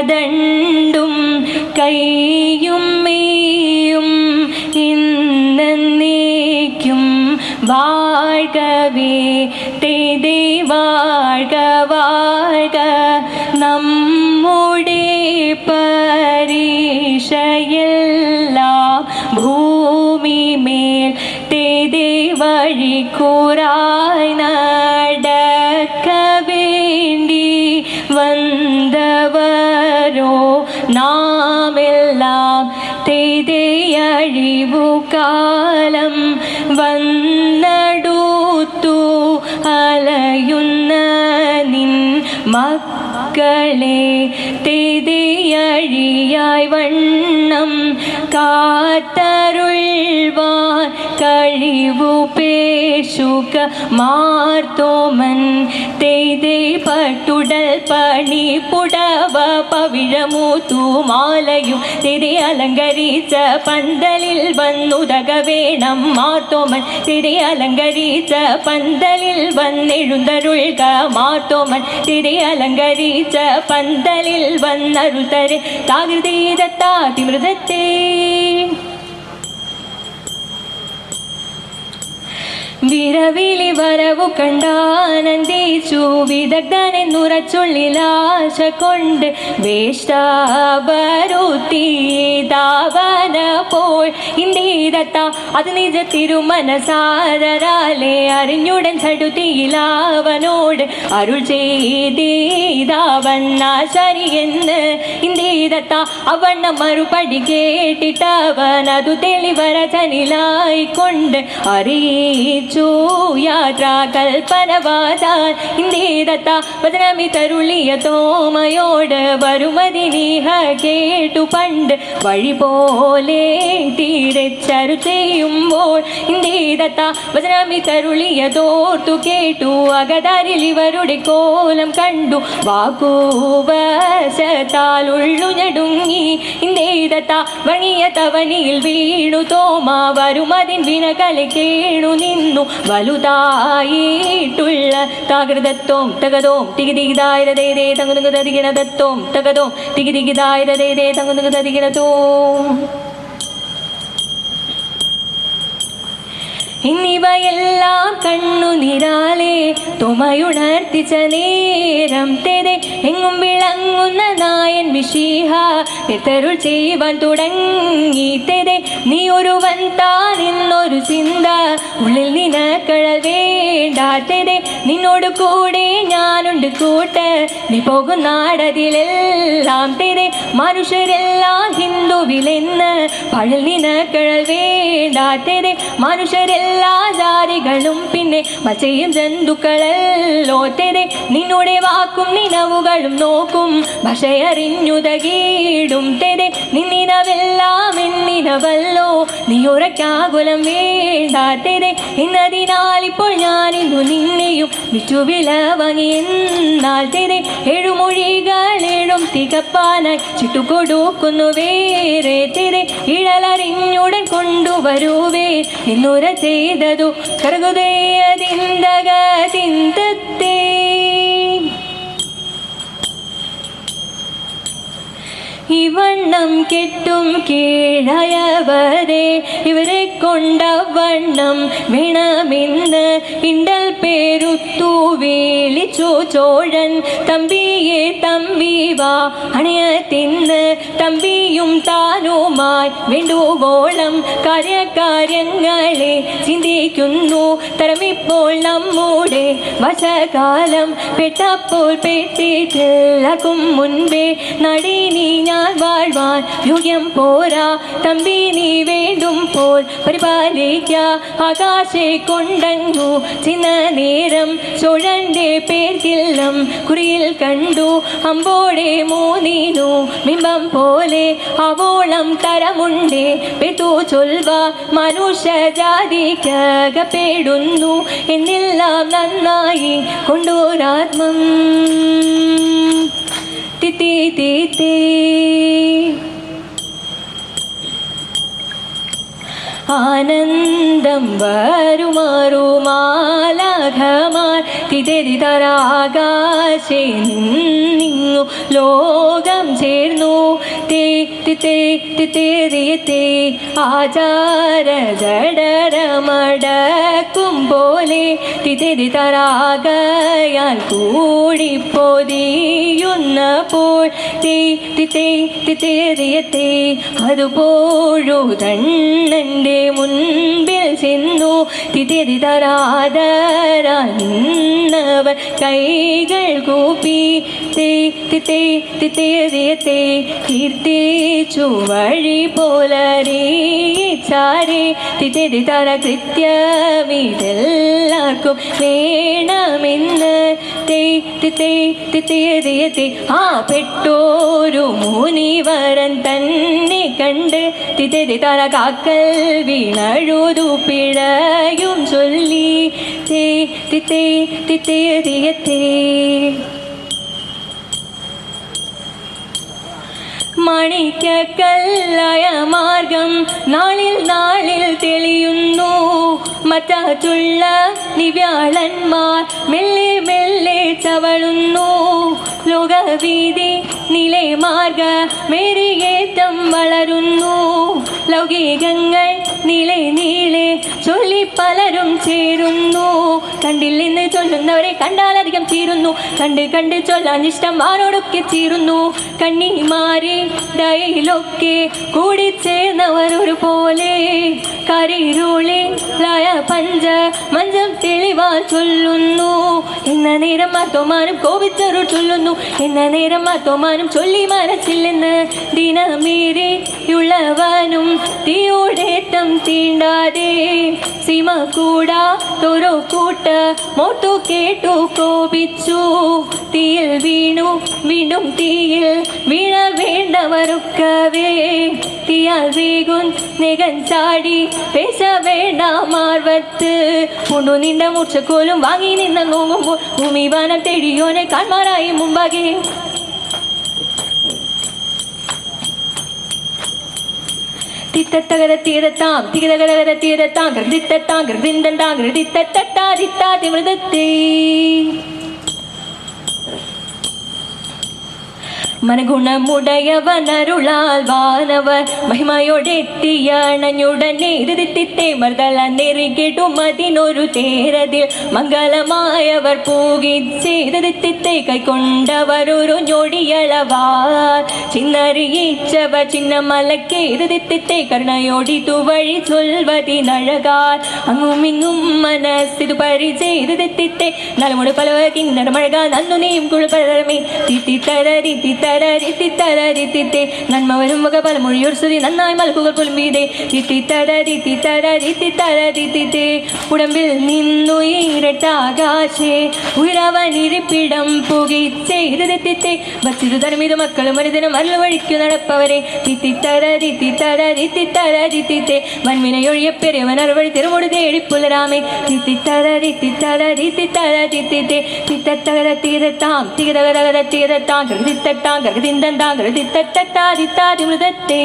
ദണ്ടും കൈയും മെയ്യും ഇന്നേക്കും വാഴ്കവേ തേതേ വാഴ്ക വാഴ്ക നമ്മുടെ പരീക്ഷയെല്ലാം ഭൂമിമേൽ തേതേ വഴിക്കൂറായി നടക്ക വേണ്ടി വന്നവരോ നാമെല്ലാം തേതേ അഴിവു കാലം വന്നടുത്തു അലയുന്ന നിൻ മക്കളെ തേതേ അഴിയായി വണ്ണം കാത്തരുൾവാൻ കഴിവു പേശുക മാർത്തോമൻ തേതേ പട്ടുടൽ പണി പുടവ പവിഴമൂത്തു മാലയും തേതേ അലങ്കരിച്ച പന്തലിൽ വന്നുതക വേണം മാർത്തോമൻ തേതേ അലങ്കരിച്ച പന്തലിൽ വന്നെഴുന്നരുൾക മാർത്തോമൻ തേതേ അലങ്കരിച്ച പന്തലിൽ വന്നരുൾതരെ താകൃതീതത്താതിമൃതത്തെ വിരവിളി വരവു കണ്ടാനന്ദിച്ചു വിദഗ്ധനെന്നുറച്ചുള്ളിലാശ കൊണ്ട് വേഷ്ടാവരുത്തിദാവന പോൾ ഇന്ത്യത അത് നിജ തിരുമനസാരാലെ അറിഞ്ഞുടൻ ചടുതിയിലാവനോട് അരുൾ ചെയ്തീതാവണ്ണാശരിയെന്ന് ഇന്ത്യത അവണ്ണ മറുപടി കേട്ടിട്ടവൻ അതു തെളിവരചനിലായിക്കൊണ്ട് അറിയിച്ചു യാത്രാ കൽപ്പനവാദാൻ ഇന്ത്യത വചനമി തരുളിയ തോമയോട് വരുമതിനീഹ കേട്ടു പണ്ട് വഴി പോലെ തീരച്ചരു ചെയ്യുമ്പോൾ ഇന്ത്യത വചനമി തരുളിയതോർത്തു കേട്ടു അകതാരിൽ ഇവരുടെ കോലം കണ്ടു വാക്കുവശത്താലുള്ളു ഞടുങ്ങി ഇന്ത്യത വങ്ങിയ തവനിയിൽ വീണു തോമ വരുമതിൻ വിനകളെ കേണു നിന്നു വലുതായിട്ടുള്ള താകൃതത്വം തകതോം തികിതികിതായതേ തങ്ങുതതികിണതത്വം തകതോം തികിതികിതായതേ തങ്ങുതതികിണതോം എന്നിവയെല്ലാം കണ്ണുനിരാലെ തുമയുണർത്തിച്ച നേരം തെരെ എങ്ങും വിളങ്ങുന്ന നായൻ വിശീഹ പെത്തരുൾ ചെയ്യുവാൻ തുടങ്ങി തെരെ നീ ഒരുവൻ താൻ എന്നൊരു ചിന്ത ഉള്ളിൽ നിനക്കഴൽ വേണ്ടാത്തതെ നിന്നോട് കൂടെ ഞാനുണ്ട് കൂട്ട് നീ പോകുന്നാടതിലെല്ലാം തെരെ മനുഷ്യരെല്ലാം ഹിന്ദുവിലെന്ന് പഴൽ നിനക്കഴൽ വേണ്ടാത്തതെ മനുഷ്യരെല്ലാം എല്ലാ ജാതികളും പിന്നെ മച്ചയും ജന്തുക്കളല്ലോ തെരെ നിന്നുടെ വാക്കും നിനവുകളും നോക്കും ഭാഷയറിഞ്ഞുതകീടും തെരെ നിന്നിനവെല്ലാം എന്നിനവല്ലോ നീ ഉറക്കാകുലം വേണ്ടാത്തരെ എന്നതിനാൽ ഇപ്പോൾ ഞാനിന്നു നിന്നെയും വിറ്റുവില വാങ്ങി എന്നാൽ തെരെ ഏഴുമൊഴികളേഴും തികപ്പാനായി ചുട്ടുകൊടുക്കുന്നു വേറെ തെരെ ഇഴലറിഞ്ഞുടൻ കൊണ്ടുവരുവേ എന്നുര ചെയ്തതു കർഗുദയതിന്തകതിന്തത്തെ ഇവണ്ണം കെട്ടും കീഴായവരെ ഇവരെ കൊണ്ടവണ്ണം വേണമെന്ന് ഇണ്ടൽ പേരുത്തു വിളിച്ചു ചോഴൻ തമ്പിയെ തമ്പിവാ അണയ തിന്ന് തമ്പിയും താനുമായി വേണ്ടുവോളം കാര്യങ്ങളെ ചിന്തിക്കുന്നു തരമിപ്പോൾ നമ്മുടെ വശകാലം പെട്ടപ്പോൾ പെട്ടിട്ടില്ലാക്കും മുൻപേ നടിനി ഞാൻ വാഴ്വാൻ യോഗ്യം പോരാ തമ്പി നീ വേണ്ടും പോൽ പരിപാലിക്ക ആകാശെ കൊണ്ടങ്ങു ചിന്ന നേരം ചോഴന്റെ പേർക്കില്ലം കുറിയിൽ കണ്ടു അമ്പോടെ മൂന്നീനു ബിംബം പോലെ അവോളം തരമുണ്ടേ പെട്ടു ചൊൽവ മനുഷ്യ ജാതിക്കകപ്പെടുന്നു എന്നെല്ലാം നന്നായി കൊണ്ടോരാത്മം തിത്തി തിത്തേ ആനന്ദം വരുമാറുമാലാഘമാർ തിതരാകാശേ നിന്നു ലോകം ചേർന്നു തേ തിത്തേ തിത്തേറിയത്തേ ആചാര ജഡരമടക്കും പോലെ തിതരാകയാൽ കൂടിപ്പൊതിയുന്നപ്പോൾ തേ തിത്തേ തിത്തേറിയത്തേ അതുപോഴു തണ്ണൻ്റെ മുൻപിൽ ചെന്നു തിതരാദരാന്നവർ കൈകൾ കൂപ്പി തിത്തേറിയത്തെ കീർത്തിച്ചു വഴി പോലറിയിച്ചാരെ തിതര കൃത്യമിതെല്ലാവർക്കും വേണമെന്ന് തിത്തേറിയത്തെ ആ പെട്ടോരു മുനിവരൻ തന്നെ കണ്ട് തിതര കാക്കൽ വീണഴുതു പിഴയും ചൊല്ലി തിത്തേറിയത്തെ മണിക്കല്ലായ മാർഗം നാളിൽ തെളിയുന്നു മറ്റുള്ള നിവ്യാളന്മാർ മെല്ലെ മെല്ലെ ചവളുന്നു ലോകവീതി നിലെ മാർഗ മേരിയേറ്റം വളരുന്നു ലൗകികങ്ങൾ നീളെ ചൊല്ലി പലരും ചേരുന്നു കണ്ടില്ലെന്ന് ചൊല്ലുന്നവരെ കണ്ടാലധികം ചീരുന്നു കണ്ട് ചൊല്ലാൻ ഇഷ്ടം ആരോടൊക്കെ ചീരുന്നു കണ്ണിമാരെ ഡയിലൊക്കെ കൂടിച്ചേർന്നവർ ഒരുപോലെ കരിരുളിലായ മഞ്ചം തെളിവാൽ ചൊല്ലുന്നു എന്ന നേരം മാത്തോമാനും കോപിച്ചൊരു ചൊല്ലുന്നു എന്ന നേരം മാത്തോമാനും ചൊല്ലി മനസ്സില്ലെന്ന് ദിനമേരെയുള്ളവനും തീയോടേറ്റം തീണ്ടാതെ സീമ കൂടാ തോരോ കൂട്ട മോട്ടു കേട്ടു കോപിച്ചു തീയിൽ വീണു വീണ്ടും തീയിൽ വീണ വേണ്ടവരൊക്കവേ തീയാൽ വേഗുൻ നെകൻ ചാടി പേശ വേണ്ട മാർവത്ത് കൊണ്ടു നിന്ന മൂർച്ചക്കോലും വാങ്ങി നിന്ന നോങ്ങുമ്പോൾ ഭൂമി വനം തേടിയോനെ കാൺമാരായി മുമ്പാകെ തിത്തത്തകര തീരത്താം തികതകര തീരത്താം കൃതിത്താം കൃതിന്താം കൃതിത്താതി മൃതത്തെ മനഗുണമുടയവനരുളാൽ വാനവർ മഹിമയോടെത്തിയണഞ്ഞുടനെ തിത്തേ മർദ്ദള നെറികിടും അതിനൊരു തേരതിൽ മംഗളമായവർ പൂകിച്ചേ കൈക്കൊണ്ടവരൊരു ഞൊടിയളവാർ ചിന്നറിയിച്ചവർ ചിന്നമലക്കേ തിത്തേ കരുണയോടി തുവഴി ചൊൽവതിനഴകാൽ അങ്ങുമിങ്ങും മനസ്സിതു പരിചയിത്തേ നലമുട് പലവ കിന്നരമഴക നന്നു നീയും കുളിപ്പരമേ തിത്തരരിത്തിത്തേ നന്മ വരും വക പലമൊഴിയോർ സ്തുതി നന്നായി മലക്കുകൾ പുലമ്പീതേ തിത്തരരിത്തിത്തേ ഉടമ്പിൽ നിന്നു ഈരട്ടാകാശേ ഉയരവനിരിപ്പിടം പുകിച്ചേ വച്ചിരു തരമിത് മക്കളും മരുതനും അല്ല വഴിക്കു നടപ്പവരെ തിത്തരരിത്തിത്തേ വൻവിനയൊഴിയ പെരിയവൻ അറുവഴി തിരുമുടി തേടിപ്പുലരാമേ തിത്തത്തകര തീരത്താം തികതകര തീരത്താം കൃതിത്തട്ടാം കൃതിന്താം കൃതിത്തട്ടാതി മൃതത്തെ